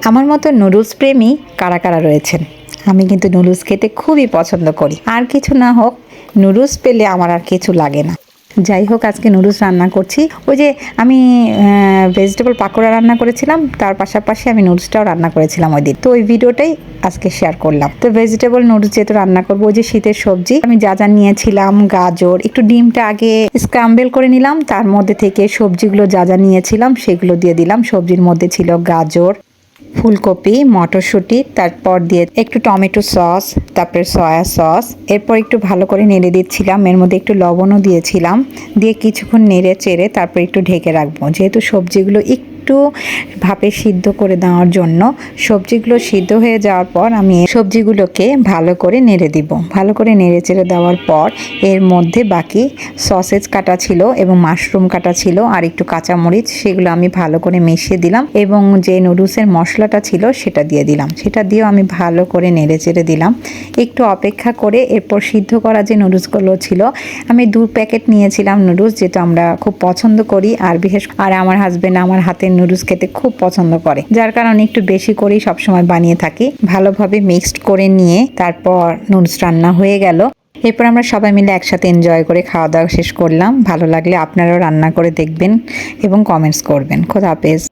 আমার মতো নুডলস প্রেমী কারা কারা রয়েছেন? আমি কিন্তু নুডলস খেতে খুবই পছন্দ করি। আর কিছু না হোক, নুডলস পেলে আমার আর কিছু লাগে না। যাই হোক, আজকে নুডলস রান্না করছি। ওই যে আমি ভেজিটেবল পাকোড়া রান্না করেছিলাম, তার পাশাপাশি আমি নুডলসটাও রান্না করেছিলাম ওই দিন। তো ওই ভিডিওটাই আজকে শেয়ার করলাম। তো ভেজিটেবল নুডলস যেহেতু রান্না করবো, ওই যে শীতের সবজি আমি যা যা নিয়েছিলাম, গাজর, একটু ডিমটা আগে স্ক্রাম্বেল করে নিলাম, তার মধ্যে থেকে সবজিগুলো যা যা নিয়েছিলাম সেগুলো দিয়ে দিলাম। সবজির মধ্যে ছিল গাজর, ফুলকপি, মটরশুঁটি, তারপর দিয়ে একটু টমেটো সস, তারপরে সয়া সস। এরপর একটু ভালো করে নেড়ে দিচ্ছিলাম, এর মধ্যে একটু লবণও দিয়েছিলাম। দিয়ে কিছুক্ষণ নেড়ে চেড়ে তারপর একটু ঢেকে রাখবো, যেহেতু সবজিগুলো একটু ভাপে সিদ্ধ করে দেওয়ার জন্য। সবজিগুলো সিদ্ধ হয়ে যাওয়ার পর আমি সবজিগুলোকে ভালো করে নেড়ে দিব। ভালো করে নেড়ে চেড়ে দেওয়ার পর এর মধ্যে বাকি সসেজ কাটা ছিল এবং মাশরুম কাটা ছিল আর একটু কাঁচামরিচ, সেগুলো আমি ভালো করে মিশিয়ে দিলাম এবং যে নুডলসের মশলাটা ছিল সেটা দিয়ে দিলাম। সেটা দিয়েও আমি ভালো করে নেড়ে চেড়ে দিলাম। একটু অপেক্ষা করে এরপর সিদ্ধ করা যে নুডলসগুলো ছিল, আমি 2 প্যাকেট নিয়েছিলাম নুডলস, যেটা আমরা খুব পছন্দ করি। আর আর আমার হাজবেন্ড আমার হাতের নুডলস খেতে খুব পছন্দ করে, যার কারণে একটু বেশি করেই সবসময় বানিয়ে থাকি। ভালোভাবে মিক্সড করে নিয়ে তারপর নুডলস রান্না হয়ে গেল। এরপর আমরা সবাই মিলে একসাথে এনজয় করে খাওয়া দাওয়া শেষ করলাম। ভালো লাগলে আপনারাও রান্না করে দেখবেন এবং কমেন্টস করবেন। খোদা হাফেজ।